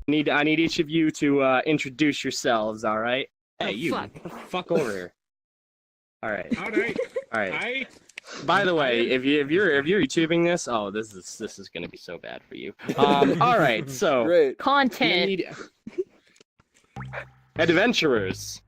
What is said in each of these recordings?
I need each of you to introduce yourselves. All right. Hey, Oh, you. fuck. Get the fuck over here. All right. All right. All right. I By the way, if you're YouTubing this, oh, this is gonna be so bad for you. All right. So Great. you Content. need adventurers.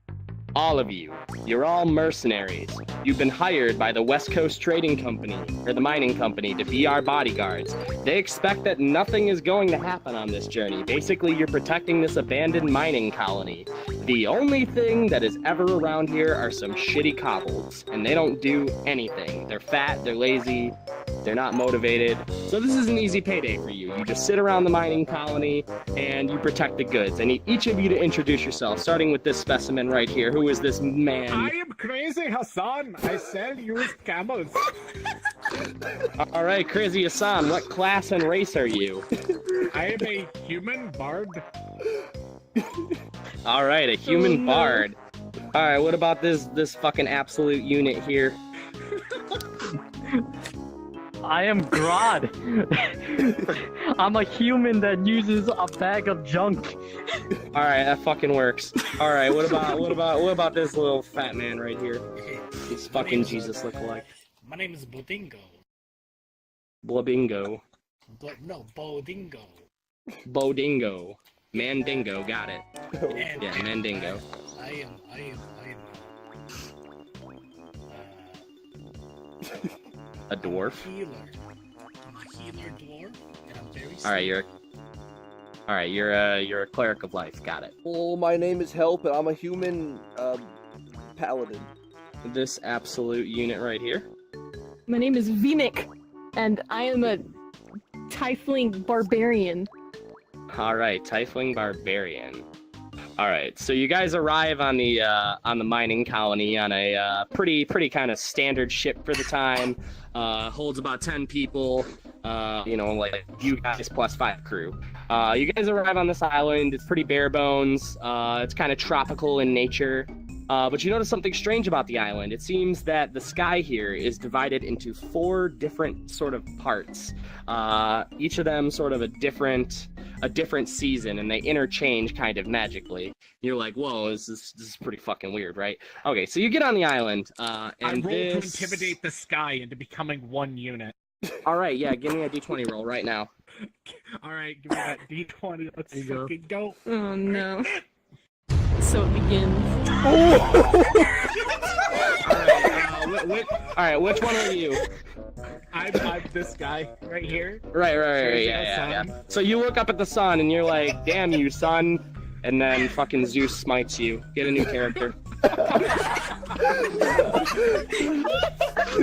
All of you. You're all mercenaries. You've been hired by the West Coast Trading Company, or the mining company, to be our bodyguards. They expect that nothing is going to happen on this journey. Basically, you're protecting this abandoned mining colony. The only thing that is ever around here are some shitty cobbles, and they don't do anything. They're fat, they're lazy, they're not motivated. So this is an easy payday for you. You just sit around the mining colony, and you protect the goods. I need each of you to introduce yourself, starting with this specimen right here. Who is this man? I am Crazy Hassan. I sell used camels. All right, Crazy Hassan, what class and race are you? I am a human bard. All right, a human bard. All right, what about this fucking absolute unit here? I am Grodd. I'm a human that uses a bag of junk. All right, that fucking works. All right, what about this little fat man right here? He's fucking Jesus lookalike. My name is Bodingo. Blabingo. No, Bodingo. Bodingo. Mandingo, got it. And Yeah, Mandingo. I am. A dwarf. Healer. I'm a healer dwarf, and I'm very. All right, you're a cleric of life. Got it. Well, my name is Help, and I'm a human, paladin. This absolute unit right here. My name is Vimic, and I am a tiefling barbarian. All right, Tiefling Barbarian. All right, so you guys arrive on the mining colony on a pretty kind of standard ship for the time. Holds about 10 people. Like you guys plus 5 crew. You guys arrive on this island. It's pretty bare bones. It's kind of tropical in nature. But you notice something strange about the island. It seems that the sky here is divided into 4 different sort of parts. Each of them sort of a different season, and they interchange kind of magically. You're like, whoa, this is pretty fucking weird, right? Okay, so you get on the island, and I roll to this... intimidate the sky into becoming one unit. All right, yeah, give me a d20 roll right now. All right, give me that D20. Let's fucking go. Oh no. So it begins. All right, which one are you? I'm this guy right here. Right, Crazy yeah. Hassan. So you look up at the sun, and you're like, damn you, son. And then fucking Zeus smites you. Get a new character. He's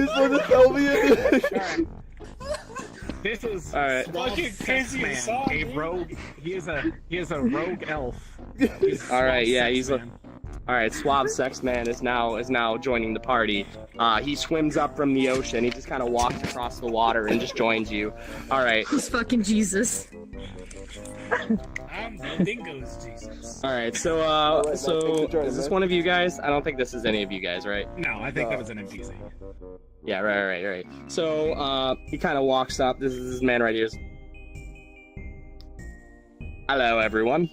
going to tell me it. Alright. This is Alright. fucking Crazy Hassan, a rogue. He is a rogue elf. All right, yeah, he's a. a. All right, Suave Sex Man is now joining the party. He swims up from the ocean. He just kind of walks across the water and just joins you. All right. He's fucking Jesus. I'm Bodingo's Jesus. All right. So Alright, man, so thanks for joining, is this man. one of you guys? I don't think this is any of you guys, right? No, I think that was an NPC. Yeah, right. So he kind of walks up. This is this man right here. Hello, everyone.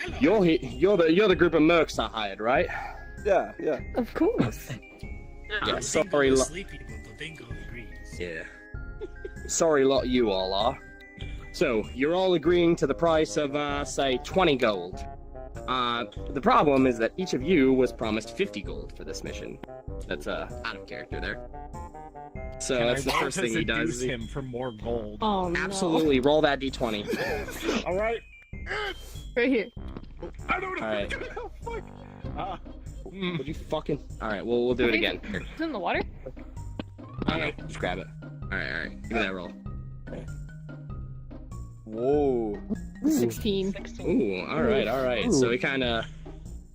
Hello. You're the group of mercs I hired, right? Yeah. Of course. Yeah. Bodingo Sorry, is sleepy, but Bodingo agrees. Yeah. Sorry, lot you all are. So you're all agreeing to the price of say 20 gold. The problem is that each of you was promised 50 gold for this mission. That's out of character there. So Can that's I the roll first to thing he does. seduce him for more gold. Oh no. Absolutely, roll that d20. All right. Right here. I don't know. All right. Fuck. Would you fucking? All right, we'll do it again. Here, Is it in the water? okay, just grab it. All right, give me that roll. Whoa. 16. Ooh, all right. So he kind of.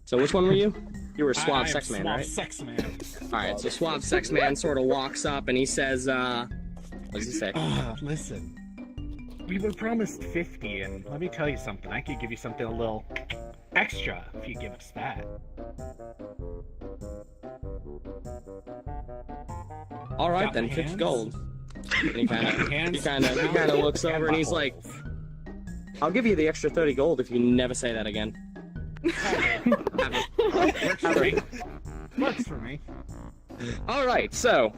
So which one were you? You were I Suave am Sex Man, Suave right? Sex Man. All right. So Suave Sex Man sort of walks up and he says, "What does he say?" Listen. We were promised 50, and let me tell you something. I could give you something a little extra if you give us that. All right Got then, my 50 hands? gold. And he kind of looks over and he's like, I'll give you the extra 30 gold if you never say that again. Works for me. Works for me. Alright, so,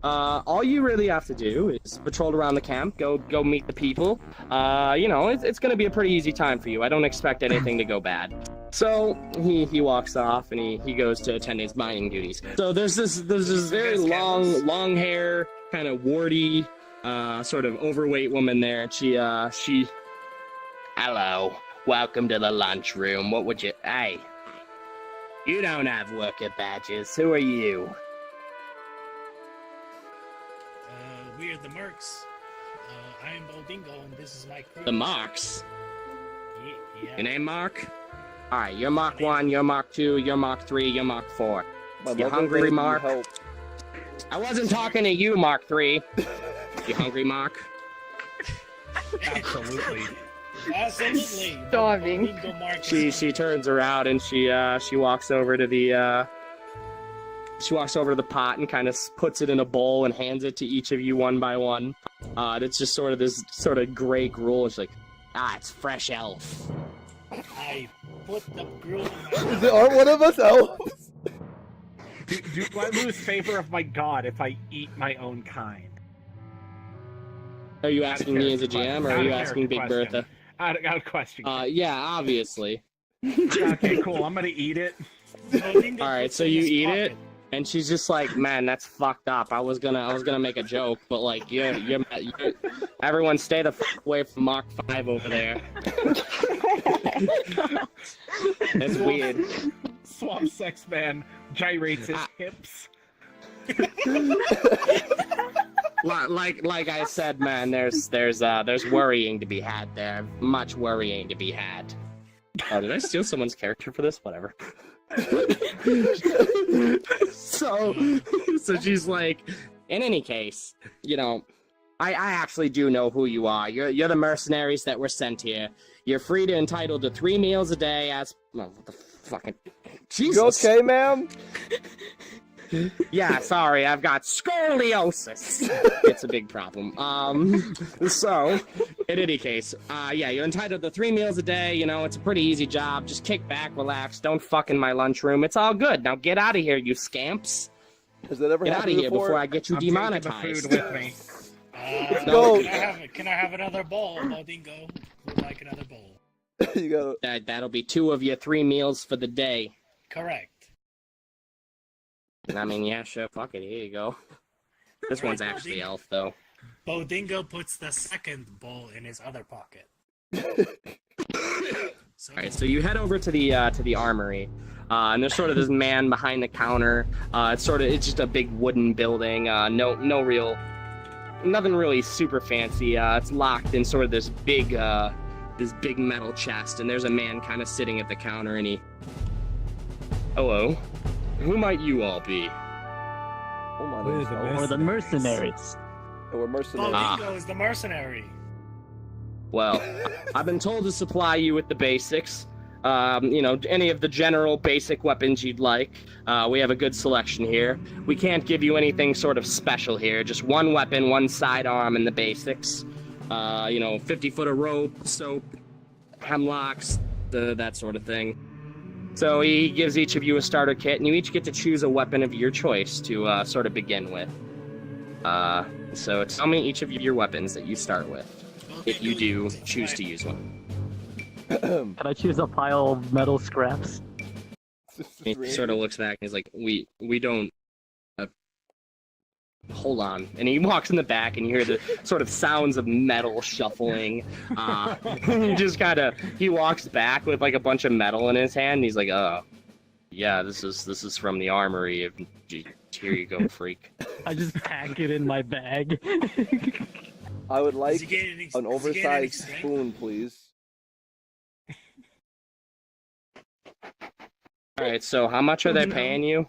all you really have to do is patrol around the camp, go meet the people. You know, it's gonna be a pretty easy time for you. I don't expect anything to go bad. So, he walks off and he goes to attend his mining duties. So there's this very long hair, kind of warty, sort of overweight woman there, and she hello, welcome to the lunchroom. What would you, hey, you don't have worker badges, who are you? We are the Mercs. I am Bodingo, and this is my crew. The Marks? Yeah. Your name Mark? Alright, you're Mark 1, you're Mark 2, you're Mark 3, you're Mark 4. My You mother hungry, needs Mark? help. I wasn't talking to you, Mark 3. You hungry, Mark? Absolutely. Absolutely. Starving. Bodingo Mark. She turns around and she walks over to the pot and kind of puts it in a bowl and hands it to each of you one by one. And it's just sort of this sort of gray gruel. And she's like, it's fresh elf. I put the gruel in Is it, aren't one of us elves? Do I lose favor of my god if I eat my own kind? Are you asking me as a GM or are you asking Big Bertha? Out of question. Yeah, obviously. Okay, cool. I'm gonna eat it. Bodingo All right, puts so in you his eat pocket. it, and she's just like, "Man, that's fucked up. I was gonna make a joke, but like, you're everyone stay the fuck away from Mark 5 over there. It's weird." Swamp sex man gyrates his hips. Like I said, man, there's worrying to be had there. Much worrying to be had. Oh, did I steal someone's character for this? Whatever. so she's like, in any case, you know, I actually do know who you are. You're the mercenaries that were sent here. You're free to entitled to 3 meals a day as what the fucking Jesus. You okay, ma'am? Yeah, sorry, I've got scoliosis. It's a big problem. So, in any case, yeah, you're entitled to 3 meals a day, you know, it's a pretty easy job. Just kick back, relax, don't fuck in my lunchroom. It's all good. Now get out of here, you scamps. Has that ever Get out happened of here before I before? get you I'm taking demonetized. the food with me. Go. Can I have another bowl, Bodingo? Would like another bowl. You gotta. That'll be 2 of your 3 meals for the day. Correct. I mean, yeah, sure, fuck it, here you go. This one's actually elf, though. Bodingo puts the second bowl in his other pocket. So, Alright, so you head over to the armory, and there's sort of this man behind the counter. It's just a big wooden building. Nothing really super fancy. It's locked in sort of this big metal chest, and there's a man kind of sitting at the counter, and he. Hello, who might you all be? Oh my We're name's the elves. Or the mercenaries. And we're mercenaries. Bodingo is the mercenary. Well, I've been told to supply you with the basics. You know, any of the general basic weapons you'd like. We have a good selection here. We can't give you anything sort of special here. Just 1 weapon, 1 sidearm, and the basics. You know, 50 foot of rope, soap, hemlocks, that sort of thing. So he gives each of you a starter kit, and you each get to choose a weapon of your choice to sort of begin with. So tell me each of your weapons that you start with, if you do choose to use one. Can I choose a pile of metal scraps? He sort of looks back and he's like, we don't, hold on. And he walks in the back and you hear the sort of sounds of metal shuffling. He just he walks back with like a bunch of metal in his hand and he's like, yeah, this is from the armory. Here you go, freak. I just pack it in my bag. I would Does like he get any- an does he get any oversized strength? spoon, please. Alright, so how much are they paying you?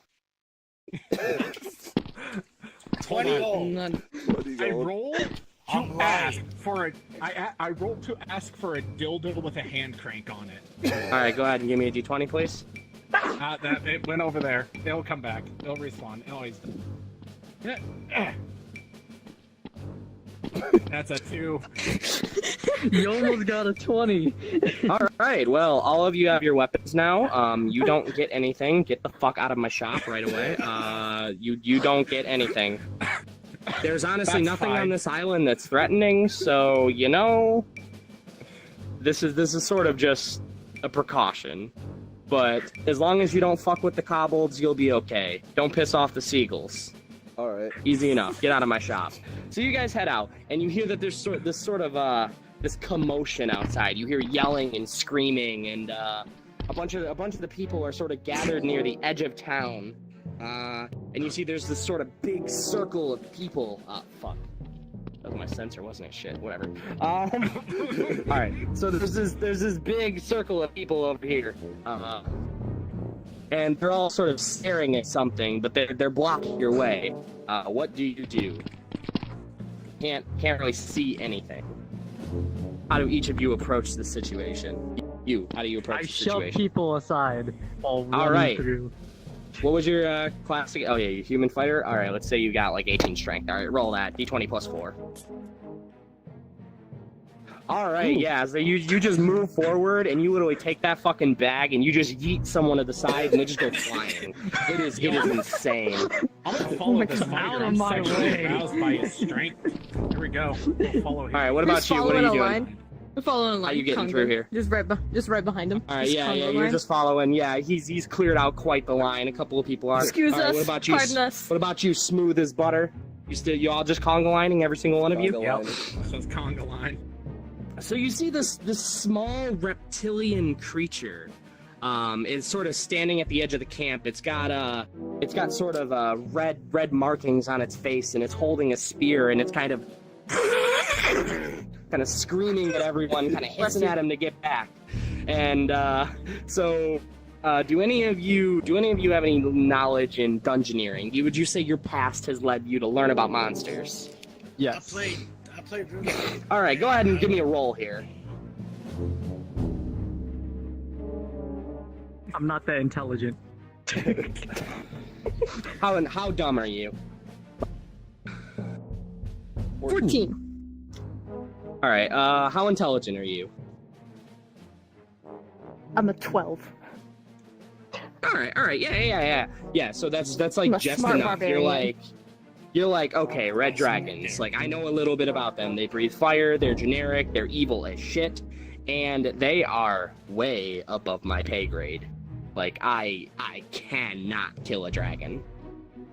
20 gold. What do you I go? roll to I'm ask right. for a. I roll to ask for a dildo with a hand crank on it. Alright, go ahead and give me a d20, please. That it went over there. It'll come back. It'll respawn. It always. That's a 2. You almost got a 20. All right. Well, all of you have your weapons now. You don't get anything. Get the fuck out of my shop right away. You don't get anything. There's honestly That's nothing fine. on this island that's threatening, so you know, this is sort of just a precaution. But as long as you don't fuck with the kobolds, you'll be okay. Don't piss off the seagulls. All right. Easy enough. Get out of my shop. So you guys head out, and you hear that there's this commotion outside. You hear yelling and screaming, and a bunch of the people are sort of gathered near the edge of town. And you see there's this sort of big circle of people. Fuck. That was my sensor, wasn't it? Shit. Whatever. All right. So there's this big circle of people over here. And they're all sort of staring at something, but they're blocking your way. What do you do? Can't really see anything. How do each of you approach the situation? How do you approach I the shove situation? people aside while running right. through. What was your classic? Oh yeah, you human fighter. All right, let's say you got like 18 strength. All right, roll that. D20 plus 4. All right, yeah. So you just move forward and you literally take that fucking bag and you just yeet someone to the side and they just go flying. It is insane. I'm gonna follow this God. fighter. Out of I'm my sexually way. aroused by his strength. Here we go. We'll follow him. All right, what We're about just you? What are following you a doing? line. We're following a line. you getting Congo. through here? Just right behind him. All right, Just yeah, Congo you're line. just following. Yeah, he's cleared out quite the line. A couple of people are. Excuse All right, us. What about you? Pardon us. What about you? Smooth as butter. You all just conga lining, every single one of you. Conga Yep. line. So it's conga line. So you see this small reptilian creature. It's sort of standing at the edge of the camp. It's got sort of red markings on its face, and it's holding a spear, and it's kind of screaming at everyone, kind of hissing at him to get back. And do any of you have any knowledge in dungeoneering? Would you say your past has led you to learn about monsters? Yes. I played RuneScape. All right, go ahead and give me a roll here. I'm not that intelligent. How dumb are you? 14. All right, how intelligent are you? I'm a 12. All right, yeah. So that's like I'm a just smart enough. barbarian. You're like, okay, red dragons. Like I know a little bit about them. They breathe fire. They're generic. They're evil as shit, and they are way above my pay grade. Like I cannot kill a dragon.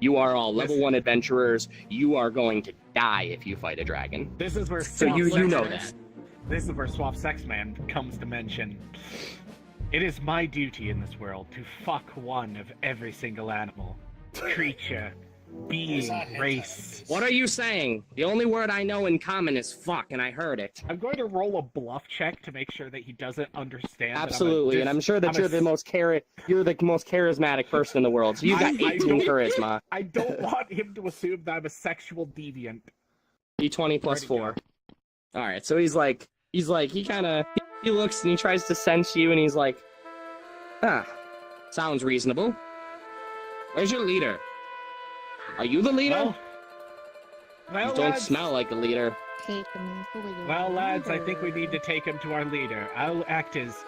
You are all level 1 adventurers. You are going to die if you fight a dragon. This is where So Suave you Sex know Man- that. This is where Suave Sex Man comes to mention. It is my duty in this world to fuck one of every single animal, creature, being, race. What are you saying? The only word I know in common is fuck, and I heard it. I'm going to roll a bluff check to make sure that he doesn't understand. Absolutely, and I'm sure that you're the most charismatic person in the world. So you've got 18 charisma. I don't want him to assume that I'm a sexual deviant. D20 plus Where'd he 4. All right, so he looks and he tries to sense you, and he's like, sounds reasonable. Where's your leader? Are you the leader? Well, You don't lads, smell like the leader. Well, lads, I think we need to take him to our leader. I'll act as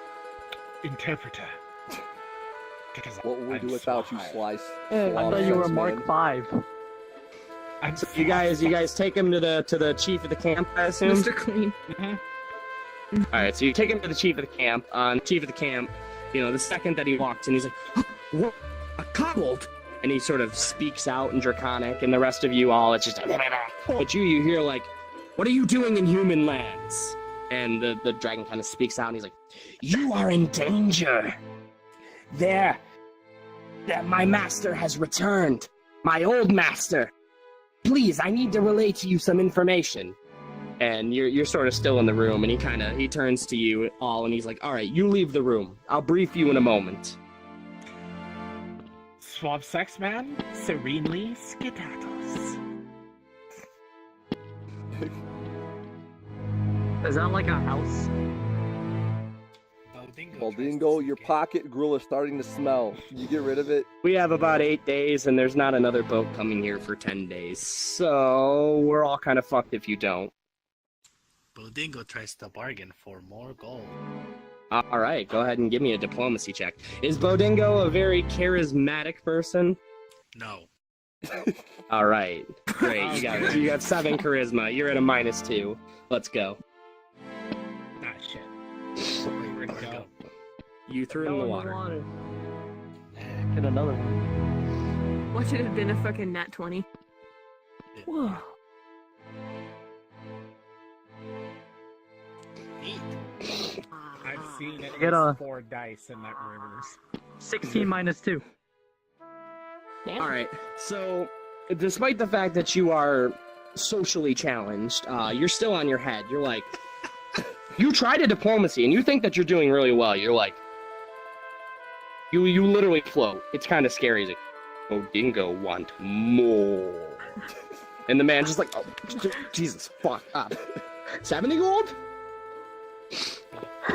interpreter. Because What would we do without you, Slice? I Suave thought you were Sex Mark Man. 5. I'm So you guys take him to the chief of the camp, I assume. Mr. Clean. All right, so you take him to the chief of the camp. Chief of the camp, the second that he walks in, he's like, "What? A kobold?" And he sort of speaks out in Draconic, and the rest of you all, it's just, but you hear like, "What are you doing in human lands?" And the dragon kind of speaks out, and he's like, "You are in danger. That my master has returned. My old master. Please, I need to relay to you some information." And you're sort of still in the room, and he turns to you all, and he's like, "All right, you leave the room. I'll brief you in a moment." Suave Sex Man serenely skedaddles. Is that like a house? Baldingo, your pocket grill is starting to smell. Can you get rid of it? We have about 8 days, and there's not another boat coming here for 10 days, so we're all kind of fucked if you don't. Bodingo tries to bargain for more gold. All right, go ahead and give me a diplomacy check. Is Bodingo a very charismatic person? No. All right, great. You got 7 charisma. You're at a -2. Let's go. Ah, shit. Wait, where'd it go? You threw it in the water. Get another one. What should have been a fucking nat 20? Whoa. 8. I've seen it Get a- 4 dice in that river. 16 minus 2. Damn. All right. So, despite the fact that you are socially challenged, you're still on your head. You're like, you tried a diplomacy, and you think that you're doing really well. You're like, you literally float. It's kind of scary. He's like, oh, Dingo want more. And the man's just like, oh, Jesus, fuck up. 70 gold?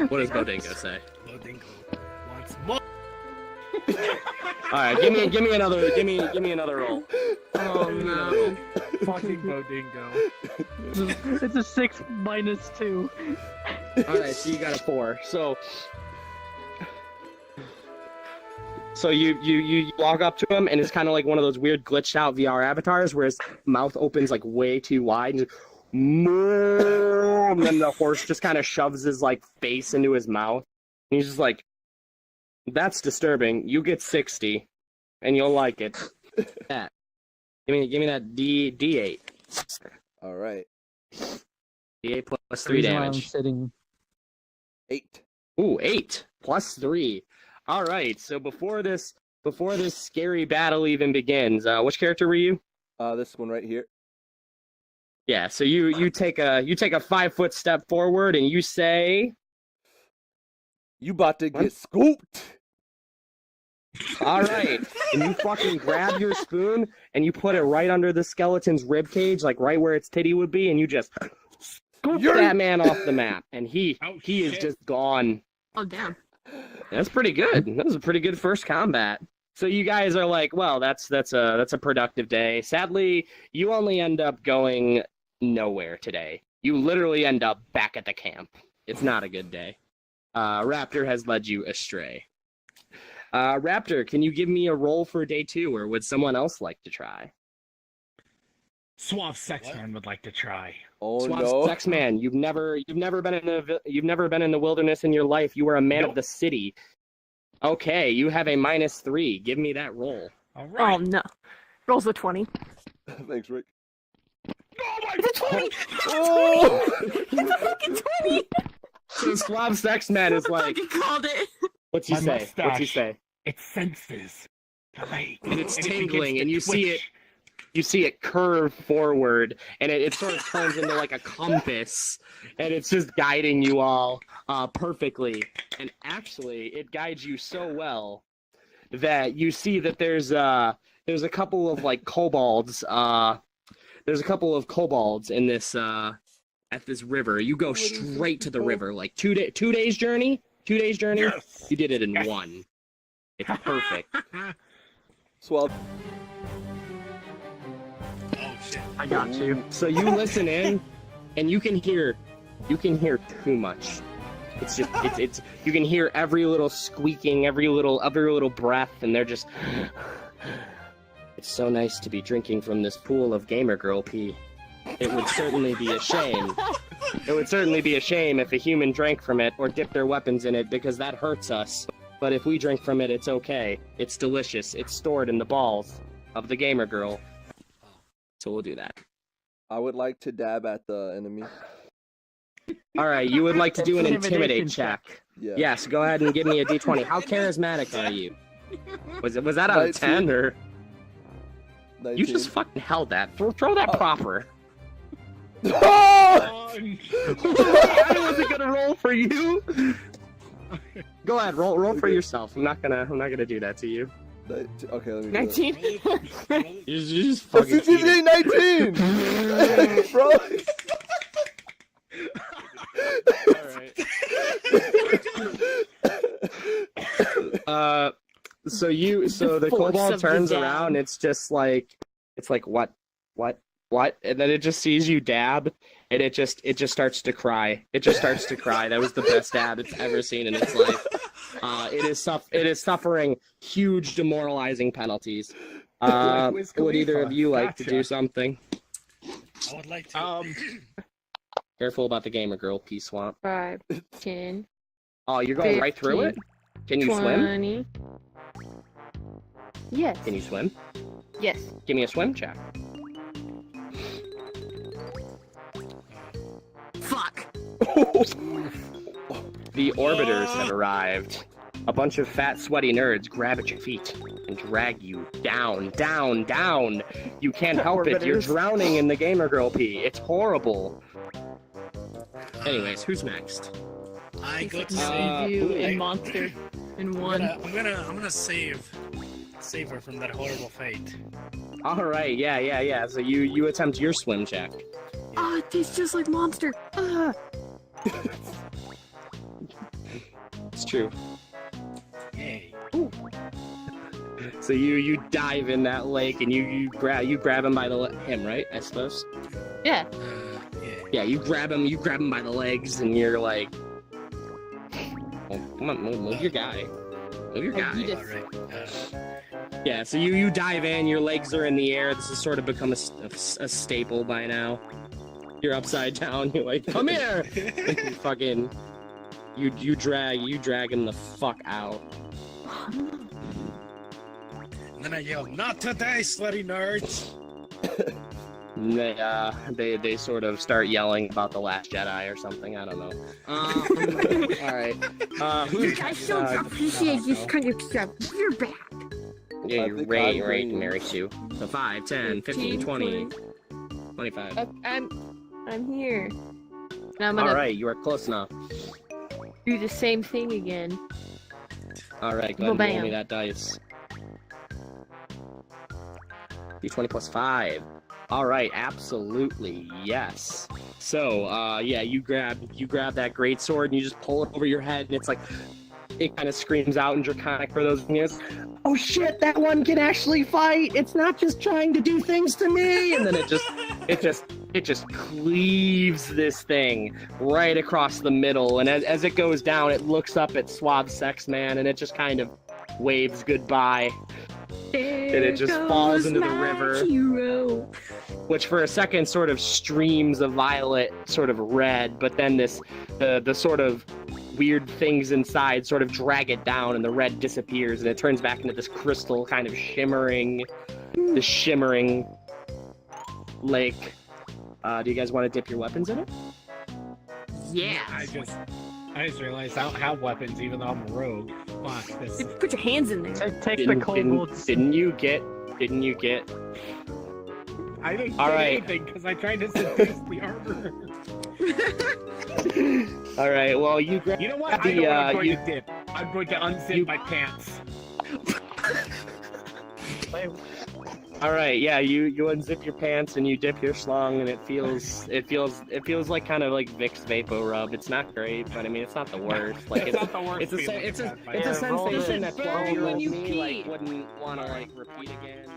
What does Bodingo say? Bodingo wants more. All right, give me another roll. Oh no. Fucking Bodingo. It's a 6 minus 2. All right, so you got a 4. So you walk up to him, and it's kind of like one of those weird glitched out VR avatars where his mouth opens like way too wide, and, and then the horse just kind of shoves his like face into his mouth, and he's just like, "That's disturbing. You get 60, and you'll like it." Yeah. Give me that D8. All right. D8 plus 3 Reason why I'm damage. sitting. 8. Ooh, 8 plus 3. All right. So before this scary battle even begins, which character were you? This one right here. Yeah. So you take a 5-foot step forward and you say, You about to get scooped. "All right," and you fucking grab your spoon and you put it right under the skeleton's rib cage, like right where its titty would be, and you just scoop that man off the map, and he is just gone. Oh damn. That's pretty good. That was a pretty good first combat. So you guys are like, well, that's a productive day. Sadly, you only end up going nowhere today. You literally end up back at the camp. It's not a good day. Raptor has led you astray. Raptor, can you give me a roll for day 2, or would someone else like to try? Suave Sexman would like to try. Oh Suave no. Sex Man, you've never been in the wilderness in your life. You were a man of the city. Okay, you have a -3. Give me that roll. All Oh right. no. Rolls a 20. Thanks, Rick. Oh my It's a 20! Oh! It's a fucking 20! So Suave Sex Man is I like, fucking called it. what's he My say? What's he mustache. say? It senses the lake. And it's it begins tingling, to and you see twitch. You see it curve forward, and it sort of turns into like a compass, and it's just guiding you all perfectly. And actually, it guides you so well that you see that there's a couple of like kobolds. There's a couple of kobolds in this at this river. You go straight to the river, like 2 days journey. 2 days journey. Yes. You did it in Yes. 1. It's perfect. Suave. Oh shit. I got you. So you listen in, and you can hear too much. It's just it's you can hear every little squeaking, every little breath, and they're just. It's so nice to be drinking from this pool of gamer girl pee. It would certainly be a shame. It would certainly be a shame if a human drank from it or dipped their weapons in it, because that hurts us. But if we drink from it, it's okay. It's delicious. It's stored in the balls of the gamer girl. So we'll do that. I would like to dab at the enemy. All right, you would like to do an Intimidation intimidate check. Yeah. Yes, go ahead and give me a d20. How charismatic are you? Was that out of 10 or? 19. You just fucking held that. Throw that proper. Oh! I wasn't gonna roll for you. Go ahead, roll for yourself. I'm not gonna do that to you. Okay, let me. 19. You just That's fucking. cheat it. 19! Bro! Alright. So the Force kobold of the turns dab. around. It's like what, and then it just sees you dab, and it just starts to cry. It just starts to cry. That was the best dab it's ever seen in its life. It is suffering huge demoralizing penalties. Would either of you like to do something? I would like to. Careful about the gamer girl, P Swamp. 5, 10, Oh, you're going right through it? Can you swim? 20. Yes. Can you swim? Yes. Give me a swim check. Fuck. The orbiters have arrived. A bunch of fat, sweaty nerds grab at your feet and drag you down, down, down. You can't help it. You're drowning in the gamer girl pee. It's horrible. Anyways, who's next? I go to No, save. you who- and monster in one. I'm gonna save her from that horrible fate. All right, yeah. So you attempt your swim check. Ah, it tastes just like monster. Ah. It's true. Yay. So you dive in that lake and you grab him by him, right? I suppose. Yeah. Yeah. Yeah, you grab him by the legs, and you're like, oh, come on, move your guy. Move your guy. you All right. Yeah, so you dive in, your legs are in the air. This has sort of become a staple by now. You're upside down. You're like, come here. You drag him the fuck out. And then I yell, "Not today, slutty nerds!" And they sort of start yelling about the Last Jedi or something. I don't know. All right. I so appreciate this kind of stuff. You're back. Yeah, you're think right, I'm right, green. Mary Sue. So 5, 10, 15, 20, 25. I'm here. Now I'm gonna Alright, you are close enough. do the same thing again. Alright, go ahead and roll Ba-bam. me that dice. D20 plus 5. Alright, absolutely, yes. So, yeah, you grab that great sword and you just pull it over your head, and it's like, it kind of screams out in Draconic for those years. Oh shit, that one can actually fight! It's not just trying to do things to me! And then it just cleaves this thing right across the middle, and as it goes down, it looks up at Suave Sex Man, and it just kind of waves goodbye. And it just falls into the river. Hero. Which for a second sort of streams a violet sort of red, but then the sort of weird things inside sort of drag it down, and the red disappears, and it turns back into this crystal kind of shimmering lake. Do you guys want to dip your weapons in it? Yeah. I just realized I don't have weapons even though I'm a rogue. Fuck this. Put your hands in there. Take the kobolds. Didn't you get? I didn't All get right. anything because I tried to seduce the armor. All right. Well, you grab. You know what? I The, know what I'm going you- to dip. I'm going to unzip my pants. All right. Yeah. You unzip your pants and you dip your schlong, and it feels like kind of like Vicks Vapo Rub. It's not great, but I mean, it's not the worst. Like It's not the worst It's a feeling it's a I've had, it's a but- roll sensation it. that Burn 12-year-old when you me like pee. wouldn't want to like repeat again.